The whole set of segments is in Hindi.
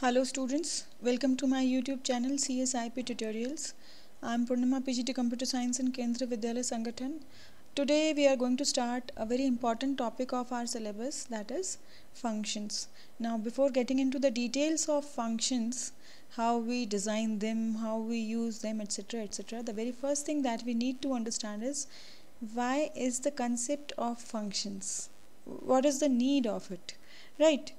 Hello students, welcome to my YouTube channel CSIP Tutorials. I am Purnima PGT Computer Science in Kendra Vidyalaya Sangathan. Today we are going to start a very important topic of our syllabus, that is functions. Now before getting into the details of functions, how we design them, how we use them, etc., etc., the very first thing that we need to understand is why is the concept of functions? What is the need of it, right?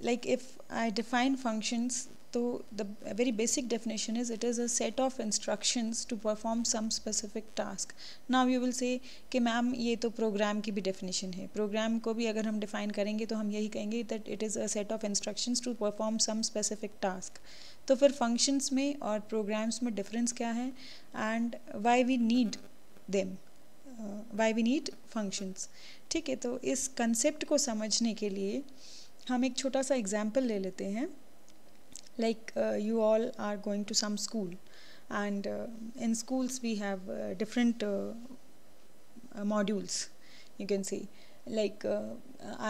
Like if I define functions, so the very basic definition is it is a set of instructions to perform some specific task. Now you will say कि मैम ये तो प्रोग्राम की भी डेफिनेशन है, प्रोग्राम को भी अगर हम डिफाइन करेंगे तो हम यही कहेंगे that it is a set of instructions to perform some specific task. तो फिर फंक्शंस में और प्रोग्राम्स में डिफरेंस क्या है and why we need them, why we need functions. ठीक है, तो इस कंसेप्ट को समझने के लिए हम एक छोटा सा एग्जाम्पल ले लेते हैं. Like you all are going to some school and in schools we have different modules. You can see like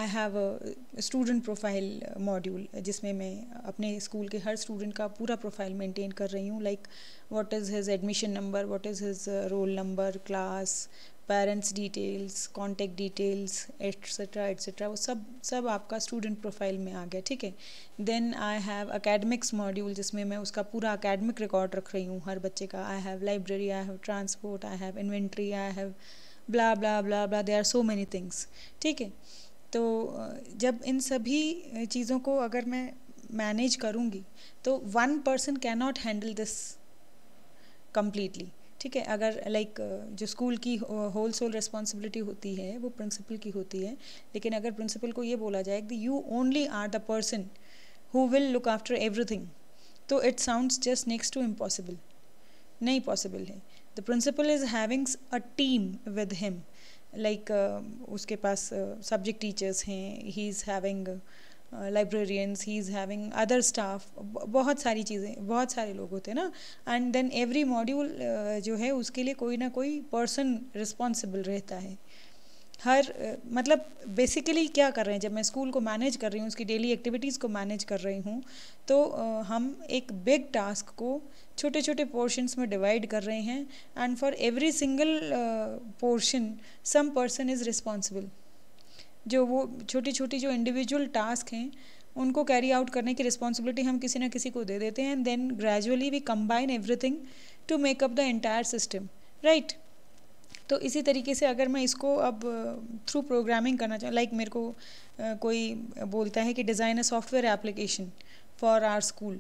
I have a student profile module जिसमें मैं अपने स्कूल के हर स्टूडेंट का पूरा प्रोफाइल मेंटेन कर रही हूँ. Like what is his admission number, what is his roll number, class, parents details, contact details, etcetera etcetera, वो सब आपका स्टूडेंट प्रोफाइल में आ गया. ठीक है. Then I have academics module जिसमें मैं उसका पूरा अकेडमिक रिकॉर्ड रख रही हूँ हर बच्चे का. I have library, I have transport, I have inventory, I have blah blah blah blah, there are so many things. ठीक है. तो जब इन सभी चीज़ों को अगर मैं मैनेज करूँगी तो one person can not handle this completely. ठीक है. अगर लाइक जो स्कूल की होल सोल रिस्पॉन्सिबिलिटी होती है वो प्रिंसिपल की होती है, लेकिन अगर प्रिंसिपल को ये बोला जाए कि you only are the person who will look after everything, तो it sounds just next to impossible. नहीं पॉसिबल है. The principal is having a team with him. Like उसके पास सब्जेक्ट टीचर्स हैं, he is having librarians, he is having other staff, बहुत सारी चीज़ें, बहुत सारे लोग होते हैं ना. एंड देन एवरी मॉड्यूल जो है उसके लिए कोई ना कोई पर्सन रिस्पॉन्सिबल रहता है. हर मतलब बेसिकली क्या कर रहे हैं, जब मैं स्कूल को मैनेज कर रही हूँ, उसकी डेली एक्टिविटीज़ को मैनेज कर रही हूँ, तो हम एक बिग टास्क को छोटे छोटे पोर्शंस में डिवाइड कर रहे हैं and for every single portion some person is responsible. जो वो छोटी छोटी जो इंडिविजुअल टास्क हैं उनको कैरी आउट करने की रिस्पॉन्सिबिलिटी हम किसी ना किसी को दे देते हैं and then gradually we combine everything to make up the entire system, right. तो इसी तरीके से अगर मैं इसको अब थ्रू प्रोग्रामिंग करना चाहूँ, लाइक मेरे को कोई बोलता है कि design a software application for our school,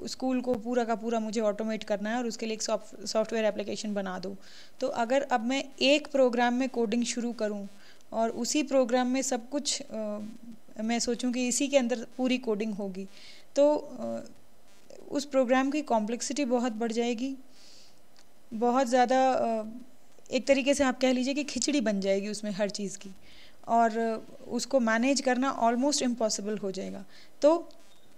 school को पूरा का पूरा मुझे ऑटोमेट करना है और उसके लिए एक सॉफ्टवेयर एप्लीकेशन बना दो. तो अगर अब मैं एक प्रोग्राम में कोडिंग शुरू करूँ और उसी प्रोग्राम में सब कुछ मैं सोचूं कि इसी के अंदर पूरी कोडिंग होगी, तो उस प्रोग्राम की कॉम्प्लेक्सिटी बहुत बढ़ जाएगी, बहुत ज़्यादा एक तरीके से आप कह लीजिए कि खिचड़ी बन जाएगी उसमें हर चीज़ की, और उसको मैनेज करना ऑलमोस्ट इम्पॉसिबल हो जाएगा. तो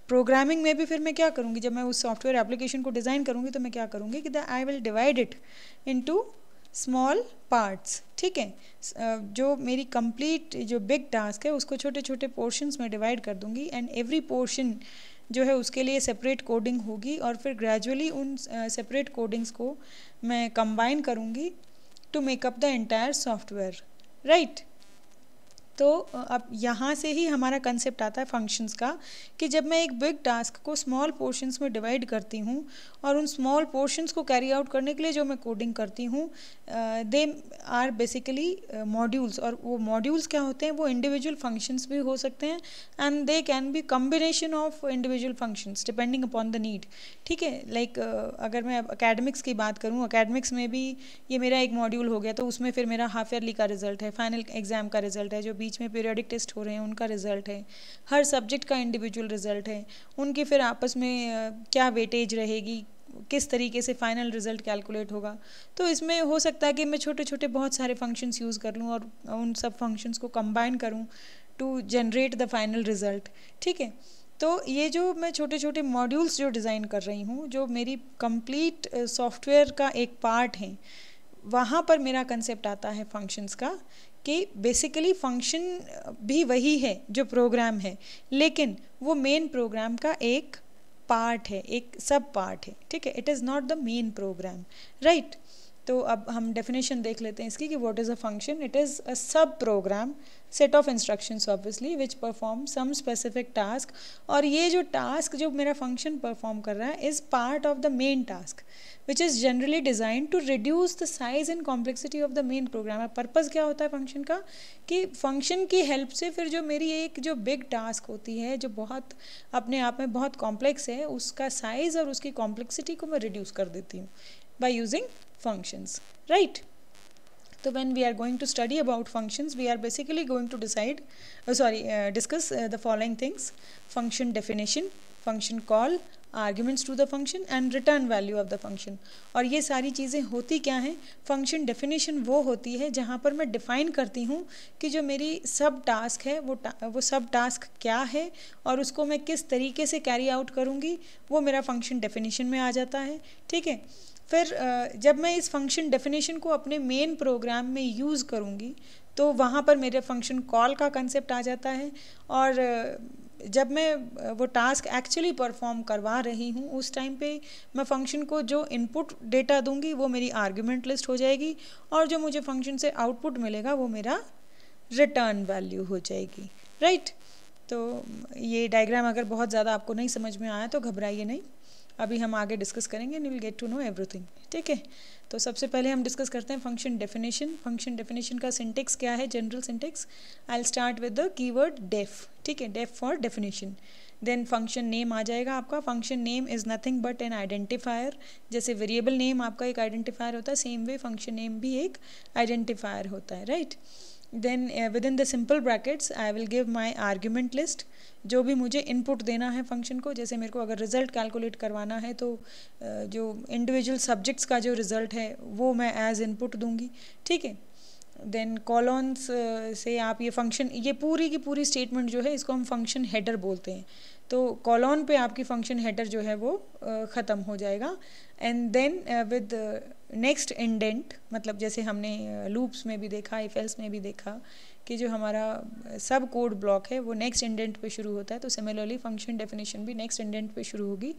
प्रोग्रामिंग में भी फिर मैं क्या करूँगी, जब मैं उस सॉफ्टवेयर एप्लीकेशन को डिज़ाइन करूँगी तो मैं क्या करूँगी कि I will divide it into small parts. ठीक है. जो मेरी कंप्लीट जो बिग टास्क है उसको छोटे छोटे पोर्शंस में डिवाइड कर दूँगी एंड एवरी पोर्शन जो है उसके लिए सेपरेट कोडिंग होगी और फिर ग्रेजुअली उन सेपरेट कोडिंग्स को मैं कंबाइन करूँगी to make up the entire software, right. तो अब यहाँ से ही हमारा कंसेप्ट आता है फंक्शंस का, कि जब मैं एक बिग टास्क को स्मॉल पोर्शंस में डिवाइड करती हूँ और उन स्मॉल पोर्शंस को कैरी आउट करने के लिए जो मैं कोडिंग करती हूँ, दे आर बेसिकली मॉड्यूल्स. और वो मॉड्यूल्स क्या होते हैं, वो इंडिविजुअल फंक्शंस भी हो सकते हैं and they can be combination of individual functions depending upon the need. ठीक है. लाइक अगर मैं अकेडमिक्स की बात करूँ, अकेडमिक्स में भी ये मेरा एक मॉड्यूल हो गया, तो उसमें फिर मेरा हाफ ईयरली का रिजल्ट है, फाइनल एग्जाम का रिजल्ट है, जो बीच में पीरियडिक टेस्ट हो रहे हैं उनका रिजल्ट है, हर सब्जेक्ट का इंडिविजुअल रिजल्ट है, उनकी फिर आपस में क्या वेटेज रहेगी, किस तरीके से फाइनल रिजल्ट कैलकुलेट होगा. तो इसमें हो सकता है कि मैं छोटे छोटे बहुत सारे फंक्शंस यूज़ कर लूँ और उन सब फंक्शंस को कंबाइन करूँ to generate the final result. ठीक है. तो ये जो मैं छोटे छोटे मॉड्यूल्स जो डिज़ाइन कर रही हूँ, जो मेरी कंप्लीट सॉफ्टवेयर का एक पार्ट है, वहाँ पर मेरा कंसेप्ट आता है फंक्शंस का, कि बेसिकली फंक्शन भी वही है जो प्रोग्राम है, लेकिन वो मेन प्रोग्राम का एक पार्ट है, एक सब पार्ट है, ठीक है। It is not the main program, right. तो अब हम डेफिनेशन देख लेते हैं इसकी कि what is a function. It is a sub program set of instructions obviously which perform some specific task, और ये जो टास्क जो मेरा फंक्शन परफॉर्म कर रहा है is part of the main task which is generally design to reduce the size and complexity of the main program. Purpose क्या होता है फंक्शन का, कि फंक्शन की हेल्प से फिर जो मेरी एक जो बिग टास्क होती है जो बहुत अपने आप में बहुत कॉम्प्लेक्स है, उसका साइज़ और उसकी कॉम्प्लेक्सिटी को मैं रिड्यूस कर देती हूँ by using functions, right? So when we are going to study about functions, we are basically going to discuss the following things: function definition, function call, arguments to the function and return value of the function। और ये सारी चीज़ें होती क्या हैं? फंक्शन डेफिनेशन वो होती है जहाँ पर मैं डिफ़ाइन करती हूँ कि जो मेरी सब टास्क है वो सब टास्क क्या है और उसको मैं किस तरीके से कैरी आउट करूँगी, वो मेरा फंक्शन डेफिनेशन में आ जाता है, ठीक है। फिर जब मैं इस फंक्शन डेफिनेशन को अपने मेन प्रोग्राम में यूज़ करूँगी तो वहाँ पर मेरे फंक्शन कॉल का कंसेप्ट आ जाता है, और जब मैं वो टास्क एक्चुअली परफॉर्म करवा रही हूँ उस टाइम पे मैं फंक्शन को जो इनपुट डेटा दूँगी वो मेरी आर्ग्यूमेंट लिस्ट हो जाएगी, और जो मुझे फंक्शन से आउटपुट मिलेगा वो मेरा रिटर्न वैल्यू हो जाएगी, राइट। तो ये डायग्राम अगर बहुत ज़्यादा आपको नहीं समझ में आया तो घबराइए नहीं, अभी हम आगे डिस्कस करेंगे and you will get to know everything, ठीक है। तो सबसे पहले हम डिस्कस करते हैं फंक्शन डेफिनेशन। फंक्शन डेफिनेशन का सिंटेक्स क्या है, general syntax. I will start with the keyword def, ठीक है, def for definition. Then function name आ जाएगा आपका। Function name is nothing but an identifier. जैसे वेरिएबल नेम आपका एक आइडेंटिफायर होता है, सेम वे फंक्शन नेम भी एक आइडेंटिफायर होता है, right. Then within the simple brackets I will give my argument list, जो भी मुझे इनपुट देना है फंक्शन को। जैसे मेरे को अगर रिज़ल्ट कैलकुलेट करवाना है तो जो इंडिविजुअल सब्जेक्ट्स का जो रिज़ल्ट है वो मैं एज इनपुट दूंगी, ठीक है। देन कॉलॉन्स से आप ये फंक्शन, ये पूरी की पूरी स्टेटमेंट जो है इसको हम फंक्शन हेडर बोलते हैं। तो कॉलॉन पे आपकी फंक्शन हेडर जो है वो ख़त्म हो जाएगा। And then with next indent, मतलब जैसे हमने लूप्स में भी देखा, इफ एल्स में भी देखा कि जो हमारा सब कोड ब्लॉक है वो नेक्स्ट इंडेंट पे शुरू होता है, तो सिमिलरली फंक्शन डेफिनेशन भी नेक्स्ट इंडेंट पे शुरू होगी।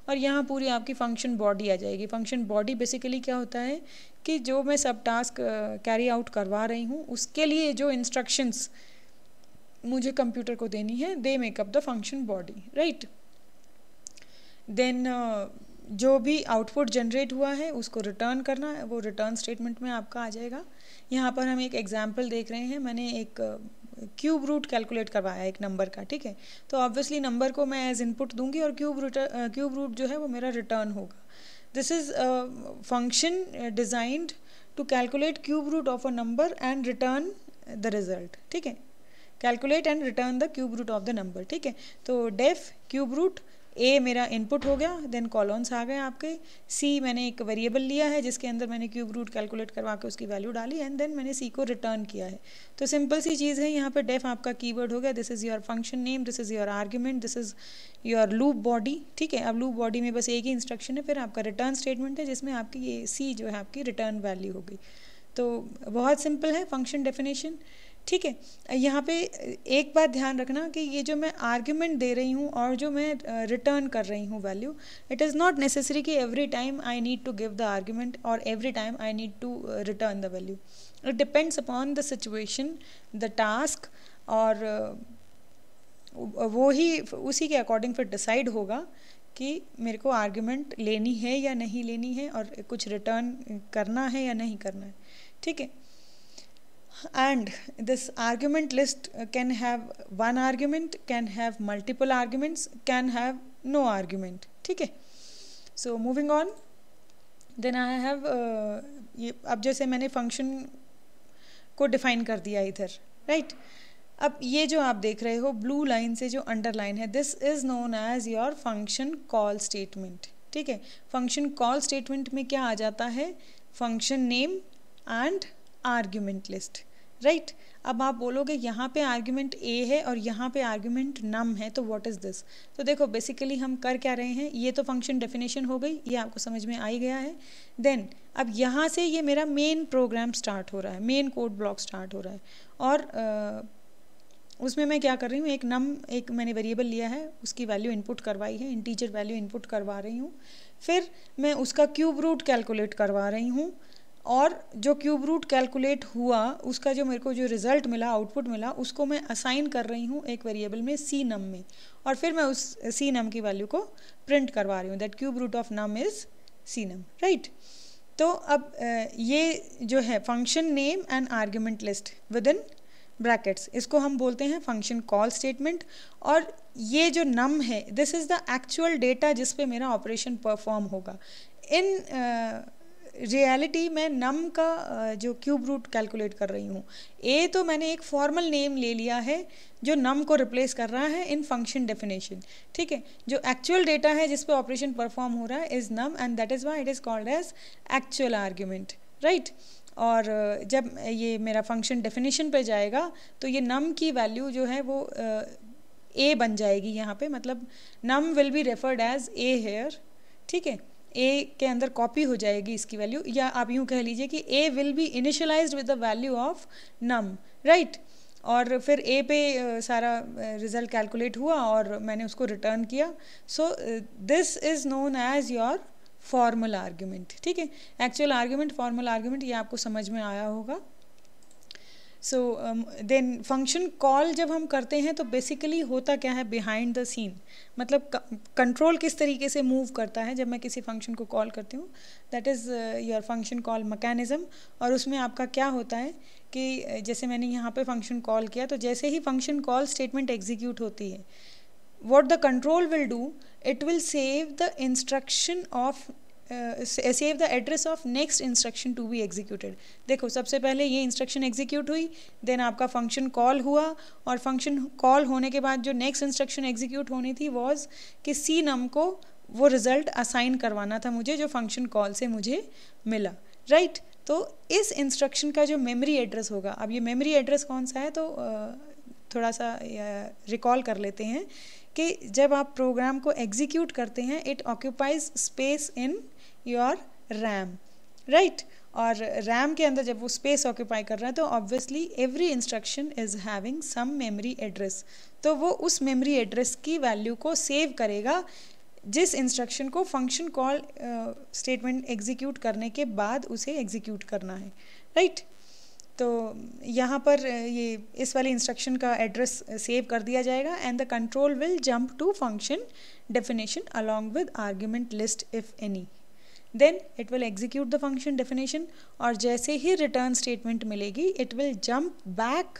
और यहाँ पूरी आपकी फंक्शन बॉडी आ जाएगी। फंक्शन बॉडी बेसिकली क्या होता है कि जो मैं सब टास्क कैरी आउट करवा रही हूँ उसके लिए जो इंस्ट्रक्शंस मुझे कंप्यूटर को देनी है, they make up the function body, right. Then जो भी आउटपुट जनरेट हुआ है उसको रिटर्न करना है, वो रिटर्न स्टेटमेंट में आपका आ जाएगा। यहाँ पर हम एक एग्जाम्पल देख रहे हैं, मैंने एक क्यूब रूट कैलकुलेट करवाया एक नंबर का, ठीक है। तो ऑब्वियसली नंबर को मैं एज इनपुट दूंगी और क्यूब रूट जो है वो मेरा रिटर्न होगा। This is function designed to calculate cube root of a number and return the result, ठीक है। Calculate and return the cube root of the number, ठीक है। तो डेफ क्यूब रूट ए मेरा इनपुट हो गया, देन कॉलॉन्स आ गए आपके। सी मैंने एक वेरिएबल लिया है जिसके अंदर मैंने क्यूब रूट कैलकुलेट करवा के उसकी वैल्यू डाली, एंड देन मैंने सी को रिटर्न किया है। तो सिंपल सी चीज़ है, यहाँ पे डेफ आपका कीवर्ड हो गया। This is your function name, this is your argument, this is your loop body, ठीक है। अब लूप बॉडी में बस एक ही इंस्ट्रक्शन है, फिर आपका रिटर्न स्टेटमेंट है जिसमें आपकी ये सी जो है आपकी रिटर्न वैल्यू होगी। तो बहुत सिंपल है फंक्शन डेफिनेशन, ठीक है। यहाँ पे एक बात ध्यान रखना कि ये जो मैं आर्ग्यूमेंट दे रही हूँ और जो मैं रिटर्न कर रही हूँ value, it is not necessary कि every time I need to give the argument और every time I need to return the value. It depends upon the situation, the task, और वो ही उसी के अकॉर्डिंग फिर डिसाइड होगा कि मेरे को आर्ग्यूमेंट लेनी है या नहीं लेनी है और कुछ रिटर्न करना है या नहीं करना है, ठीक है। And this argument list can have one argument, can have multiple arguments, can have no argument, ठीक है। So moving on, then I have ये अब जैसे मैंने फंक्शन को डिफाइन कर दिया इधर, राइट। अब ये जो आप देख रहे हो ब्लू लाइन से जो अंडरलाइन है, this is known as your function call statement, ठीक है। फंक्शन कॉल स्टेटमेंट में क्या आ जाता है, function name and argument list, right. अब आप बोलोगे यहाँ पे आर्ग्यूमेंट ए है और यहाँ पे आर्ग्यूमेंट नम है, तो व्हाट इज़ दिस? तो देखो बेसिकली हम कर क्या रहे हैं, ये तो फंक्शन डेफिनेशन हो गई, ये आपको समझ में आ ही गया है। देन अब यहाँ से ये मेरा मेन प्रोग्राम स्टार्ट हो रहा है, मेन कोड ब्लॉक स्टार्ट हो रहा है, और उसमें मैं क्या कर रही हूँ, एक मैंने वेरिएबल लिया है, उसकी वैल्यू इनपुट करवाई है, इंटीजर वैल्यू इनपुट करवा रही हूँ, फिर मैं उसका क्यूब रूट कैलकुलेट करवा रही हूँ, और जो क्यूब रूट कैलकुलेट हुआ उसका जो मेरे को जो रिज़ल्ट मिला, आउटपुट मिला, उसको मैं असाइन कर रही हूँ एक वेरिएबल में सी नम में, और फिर मैं उस सी नम की वैल्यू को प्रिंट करवा रही हूँ, that cube root of num is c num, right. तो अब ये जो है function name and argument list within brackets, इसको हम बोलते हैं फंक्शन कॉल स्टेटमेंट। और ये जो नम है, this is the actual data जिस पे मेरा ऑपरेशन परफॉर्म होगा। इन रियलिटी मैं नम का जो क्यूब रूट कैलकुलेट कर रही हूँ, ए तो मैंने एक फॉर्मल नेम ले लिया है जो नम को रिप्लेस कर रहा है इन फंक्शन डेफिनेशन, ठीक है। जो एक्चुअल डेटा है जिस पे ऑपरेशन परफॉर्म हो रहा है is num, and that is why it is called as actual argument, right. और जब ये मेरा फंक्शन डेफिनेशन पे जाएगा तो ये नम की वैल्यू जो है वो ए बन जाएगी यहाँ पे, मतलब num will be referred as a here, ठीक है। ए के अंदर कॉपी हो जाएगी इसकी वैल्यू, या आप यूँ कह लीजिए कि a will be initialized with the value of num, right. और फिर ए पे सारा रिजल्ट कैलकुलेट हुआ और मैंने उसको रिटर्न किया। So this is known as your formal argument, ठीक है। एक्चुअल आर्ग्यूमेंट, फॉर्मल आर्ग्यूमेंट, ये आपको समझ में आया होगा। सो देन फंक्शन कॉल जब हम करते हैं तो बेसिकली होता क्या है बिहाइंड द सीन, मतलब कंट्रोल किस तरीके से मूव करता है जब मैं किसी फंक्शन को कॉल करती हूँ, that is your function call mechanism. और उसमें आपका क्या होता है कि जैसे मैंने यहाँ पे फंक्शन कॉल किया, तो जैसे ही फंक्शन कॉल स्टेटमेंट एग्जीक्यूट होती है, what the control will do, it will save the instruction of save the address of next instruction to be executed। देखो सबसे पहले ये इंस्ट्रक्शन एग्जीक्यूट हुई, देन आपका फंक्शन कॉल हुआ, और फंक्शन कॉल होने के बाद जो नेक्स्ट इंस्ट्रक्शन एग्जीक्यूट होनी थी वॉज कि सी नम को वो रिजल्ट असाइन करवाना था मुझे जो फंक्शन कॉल से मुझे मिला, राइट। तो इस इंस्ट्रक्शन का जो मेमोरी एड्रेस होगा, अब ये मेमोरी एड्रेस कौन सा है, तो थोड़ा सा रिकॉल कर लेते हैं कि जब आप प्रोग्राम को एग्जीक्यूट करते हैं, it occupies space in your RAM, right. और रैम के अंदर जब वो स्पेस ऑक्यूपाई कर रहा है तो obviously every instruction is having some memory address, तो वो उस मेमोरी एड्रेस की वैल्यू को सेव करेगा जिस इंस्ट्रक्शन को फंक्शन कॉल स्टेटमेंट एग्जीक्यूट करने के बाद उसे एग्जीक्यूट करना है, राइट। तो यहाँ पर ये इस वाले इंस्ट्रक्शन का एड्रेस सेव कर दिया जाएगा, and the control will jump to function definition along with argument list if any, then it will execute the function definition, और जैसे ही रिटर्न स्टेटमेंट मिलेगी it will jump back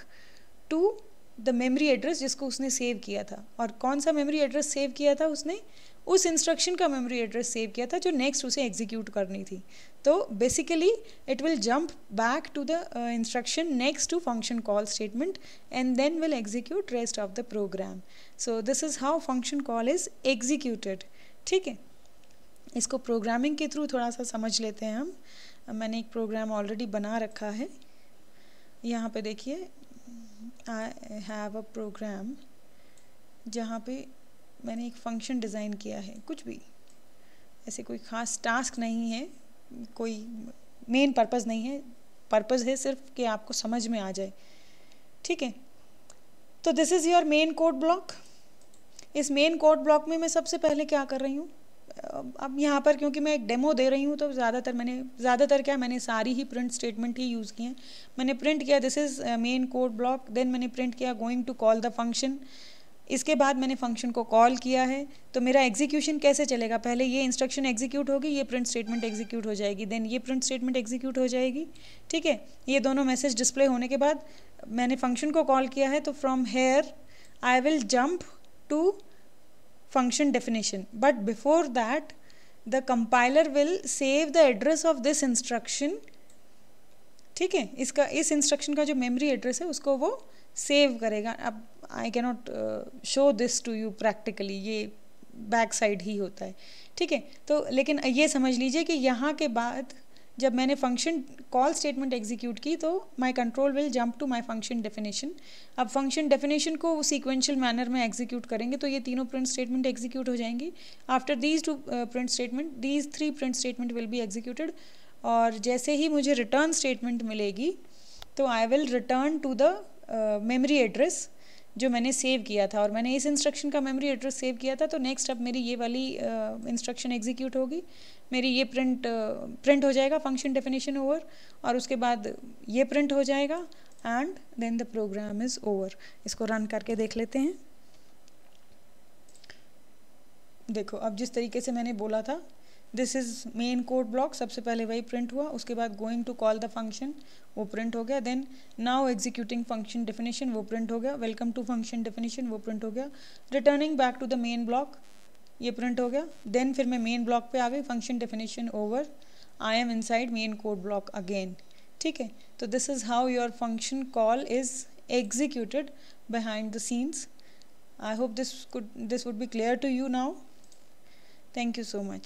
to the memory address जिसको उसने सेव किया था। और कौन सा मेमोरी एड्रेस सेव किया था उसने, उस इंस्ट्रक्शन का मेमोरी एड्रेस सेव किया था जो नेक्स्ट उसे एग्जीक्यूट करनी थी। तो basically it will jump back to the instruction next to function call statement and then will execute rest of the program. So this is how function call is executed, ठीक है। इसको प्रोग्रामिंग के थ्रू थोड़ा सा समझ लेते हैं हम। मैंने एक प्रोग्राम ऑलरेडी बना रखा है, यहाँ पे देखिए आई हैव अ प्रोग्राम जहाँ पे मैंने एक फंक्शन डिज़ाइन किया है, कुछ भी ऐसे कोई ख़ास टास्क नहीं है, कोई मेन पर्पज़ नहीं है, पर्पज़ है सिर्फ कि आपको समझ में आ जाए, ठीक है। तो this is your main code block. इस मेन कोड ब्लॉक में मैं सबसे पहले क्या कर रही हूँ, अब यहाँ पर क्योंकि मैं एक डेमो दे रही हूँ तो मैंने सारी ही प्रिंट स्टेटमेंट ही यूज़ किए हैं। मैंने प्रिंट किया this is main code block, then मैंने प्रिंट किया going to call the function, इसके बाद मैंने फंक्शन को कॉल किया है। तो मेरा एग्जीक्यूशन कैसे चलेगा, पहले ये इंस्ट्रक्शन एग्जीक्यूट होगी, ये प्रिंट स्टेटमेंट एग्जीक्यूट हो जाएगी, देन ये प्रिंट स्टेटमेंट एग्जीक्यूट हो जाएगी, ठीक है। ये दोनों मैसेज डिस्प्ले होने के बाद मैंने फंक्शन को कॉल किया है, तो from here I will jump to function definition, but before that the compiler will save the address of this instruction, ठीक है। इसका इस इंस्ट्रक्शन का जो मेमोरी एड्रेस है उसको वो सेव करेगा। अब I can not show this to you practically, ये बैक साइड ही होता है, ठीक है। तो लेकिन ये समझ लीजिए कि यहाँ के बाद जब मैंने फंक्शन कॉल स्टेटमेंट एग्जीक्यूट की तो my control will jump to my function definition. अब फंक्शन डेफिनेशन को सीक्वेंशियल मैनर में एग्जीक्यूट करेंगे तो ये तीनों प्रिंट स्टेटमेंट एग्जीक्यूट हो जाएंगी। After these two print statement, these 3 print statement will be executed, और जैसे ही मुझे रिटर्न स्टेटमेंट मिलेगी तो I will return to the memory address जो मैंने सेव किया था, और मैंने इस इंस्ट्रक्शन का मेमोरी एड्रेस सेव किया था। तो नेक्स्ट अब मेरी ये वाली इंस्ट्रक्शन एग्जीक्यूट होगी, मेरी ये प्रिंट हो जाएगा फंक्शन डेफिनेशन ओवर, और उसके बाद ये प्रिंट हो जाएगा and then the program is over. इसको रन करके देख लेते हैं। देखो अब जिस तरीके से मैंने बोला था, this is main code block, सबसे पहले वही प्रिंट हुआ, उसके बाद going to call the function वो प्रिंट हो गया, then now executing function definition वो प्रिंट हो गया, वेलकम टू फंक्शन डेफिनेशन वो प्रिंट हो गया, returning back to the main block ये प्रिंट हो गया। देन फिर मैं मेन ब्लॉक पे आ गई, function definition over, I am inside main code block again. ठीक है, तो this is how your function call is executed behind the scenes. I hope this would be clear to you now. Thank you so much.